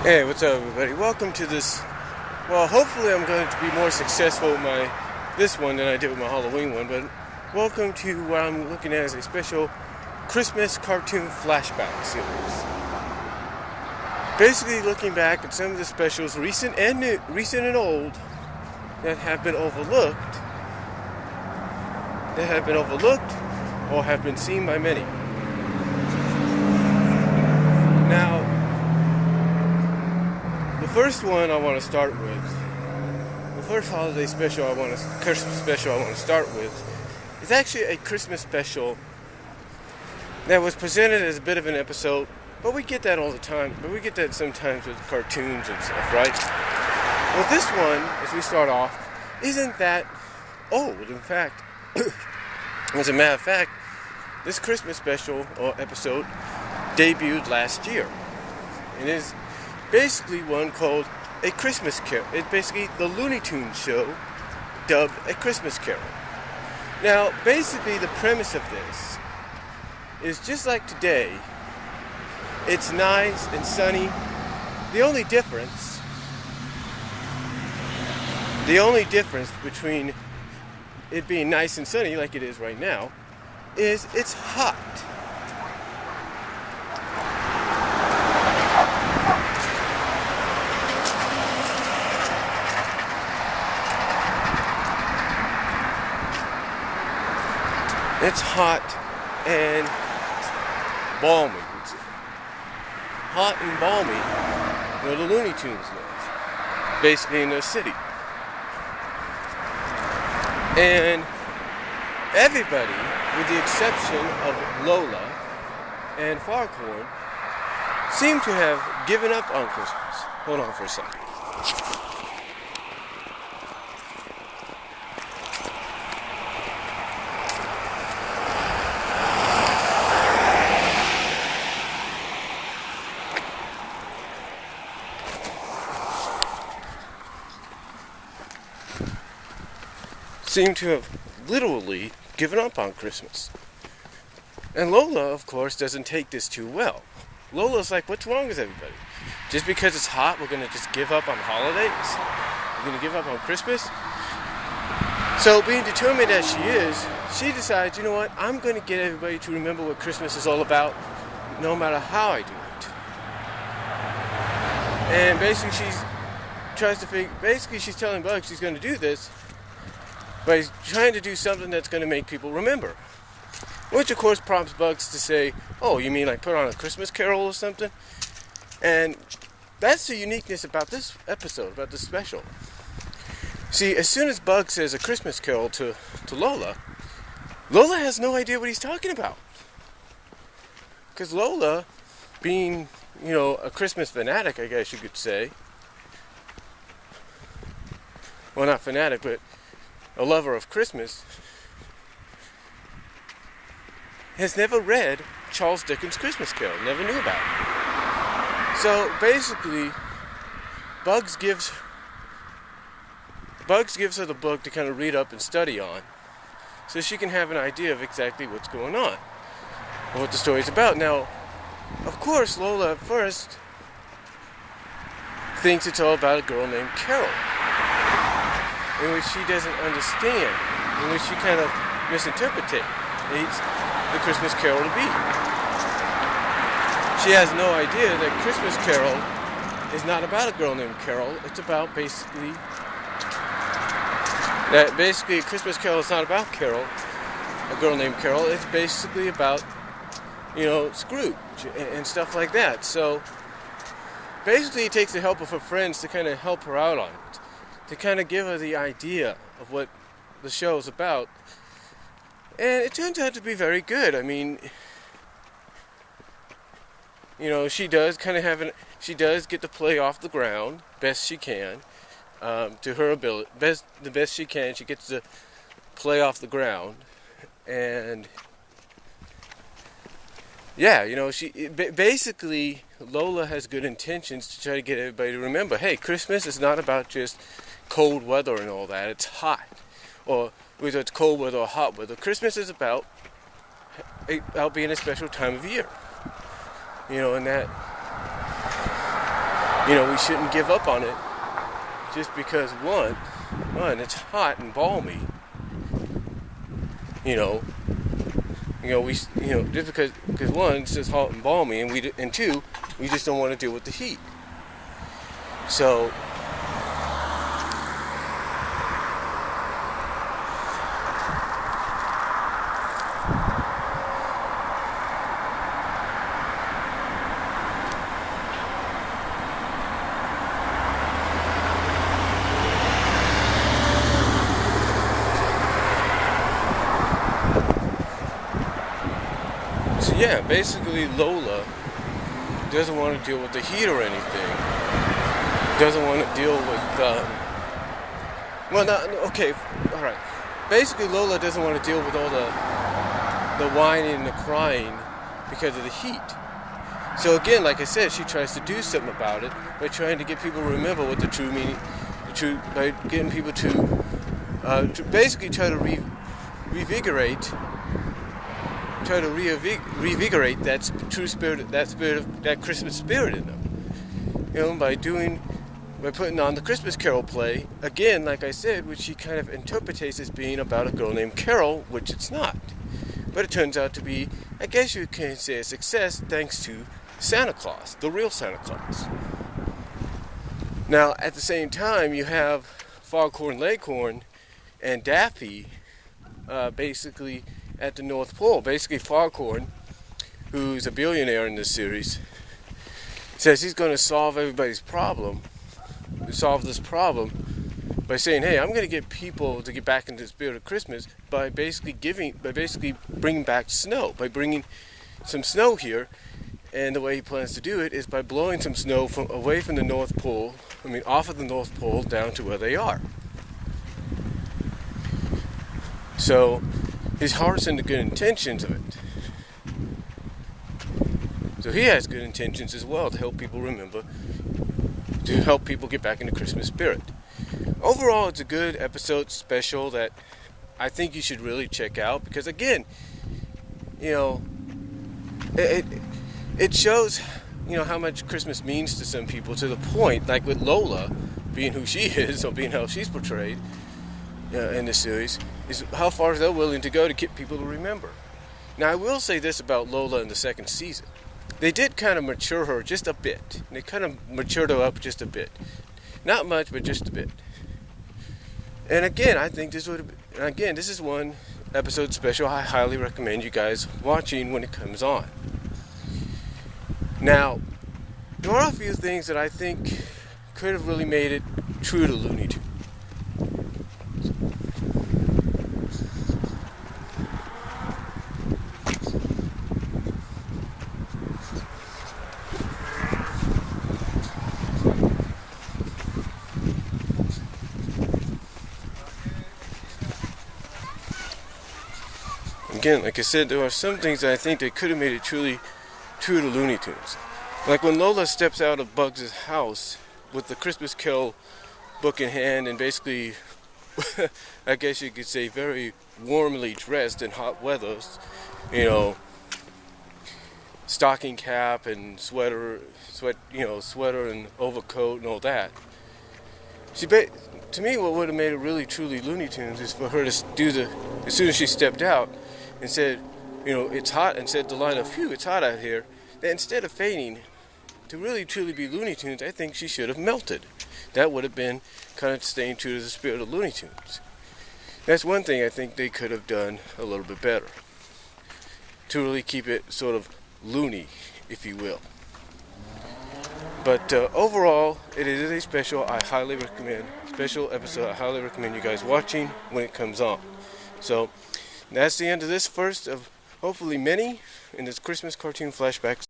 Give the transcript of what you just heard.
Hey, what's up, everybody? Welcome to this. Well, hopefully I'm going to be more successful with this one than I did with my Halloween one, but welcome to what I'm looking at as a special Christmas cartoon flashback series. Basically looking back at some of the specials, recent and old, that have been overlooked or have been seen by many. Now, the first one I want to start with, the first Christmas special I want to start with, is actually a Christmas special that was presented as a bit of an episode, but we get that all the time. But we get that sometimes with cartoons and stuff, right? Well, this one, as we start off, isn't that old. In fact, as a matter of fact, this Christmas special or episode debuted last year. It is basically one called A Christmas Carol. It's basically the Looney Tunes show dubbed A Christmas Carol. Now, basically the premise of this is just like today. It's nice and sunny. The only difference between it being nice and sunny like it is right now is it's hot. It's hot and balmy. Hot and balmy where the Looney Tunes live. Basically in their city. And everybody, with the exception of Lola and Farcorn, seem to have given up on Christmas. Hold on for a second. Seem to have literally given up on Christmas. And Lola, of course, doesn't take this too well. Lola's like, what's wrong with everybody? Just because it's hot, we're going to just give up on holidays? We're going to give up on Christmas? So, being determined as she is, she decides, you know what, I'm going to get everybody to remember what Christmas is all about, no matter how I do it. And basically, she's telling Bugs she's going to do this, but he's trying to do something that's going to make people remember. Which, of course, prompts Bugs to say, oh, you mean like put on a Christmas Carol or something? And that's the uniqueness about this episode, about this special. See, as soon as Bugs says a Christmas Carol to Lola, Lola has no idea what he's talking about. Because Lola, being, a Christmas fanatic, I guess you could say. Well, not fanatic, but a lover of Christmas, has never read Charles Dickens' Christmas Carol, never knew about it. So basically, Bugs gives her the book to kind of read up and study on, so she can have an idea of exactly what's going on, and what the story's about. Now, of course, Lola at first thinks it's all about a girl named Carol, in which she doesn't understand, in which she kind of misinterprets the Christmas Carol to be. She has no idea that Christmas Carol is not about a girl named Carol. It's about basically a Christmas Carol is not about Carol, a girl named Carol. It's basically about, Scrooge and stuff like that. So basically it takes the help of her friends to kind of help her out on it, to kind of give her the idea of what the show is about. And it turns out to be very good. I mean, she does get to play off the ground best she can, to her ability, the best she can. She gets to play off the ground, and yeah, basically Lola has good intentions to try to get everybody to remember, hey, Christmas is not about just cold weather and all that. It's hot, or whether it's cold weather or hot weather. Christmas is about being a special time of year. And that we shouldn't give up on it just because one, it's hot and balmy. Just because one, it's just hot and balmy, and two, we just don't want to deal with the heat. So, yeah, basically Lola doesn't want to deal with the heat or anything. Doesn't want to deal with, alright. Basically Lola doesn't want to deal with all the whining and the crying because of the heat. So again, like I said, she tries to do something about it by trying to get people to remember what the true meaning, by getting people to basically try to revigorate that true spirit, that Christmas spirit in them. By putting on the Christmas Carol play, again, like I said, which she kind of interprets as being about a girl named Carol, which it's not. But it turns out to be, I guess you can say, a success thanks to Santa Claus, the real Santa Claus. Now, at the same time, you have Foghorn Leghorn and Daffy basically at the North Pole. Basically, Foghorn, who's a billionaire in this series, says he's going to solve this problem by saying, hey, I'm going to get people to get back into the spirit of Christmas by basically bringing back snow, by bringing some snow here. And the way he plans to do it is by blowing some snow away from the North Pole, off of the North Pole down to where they are. So his heart's in the good intentions of it. So he has good intentions as well to help people remember, to help people get back in the Christmas spirit. Overall, it's a good episode special that I think you should really check out because, again, it shows, how much Christmas means to some people, to the point, like with Lola, being who she is, or being how she's portrayed in the series, is how far they're willing to go to get people to remember. Now, I will say this about Lola in the second season. They did kind of mature her just a bit. They kind of matured her up just a bit. Not much, but just a bit. And again, I think this is one episode special I highly recommend you guys watching when it comes on. Now, there are a few things that I think could have really made it true to Looney Tunes. Again, like I said, there are some things that I think that could have made it truly true to Looney Tunes. Like when Lola steps out of Bugs' house with the Christmas Carol book in hand and basically, I guess you could say, very warmly dressed in hot weather, stocking cap and sweater and overcoat and all that. To me, what would have made it really truly Looney Tunes is for her to do as soon as she stepped out and said, it's hot, and said the line of, phew, it's hot out here, that instead of fainting, to really truly be Looney Tunes, I think she should have melted. That would have been kind of staying true to the spirit of Looney Tunes. That's one thing I think they could have done a little bit better, to really keep it sort of loony, if you will. But overall, it is a special episode I highly recommend you guys watching when it comes on. So, that's the end of this first of hopefully many in this Christmas cartoon flashback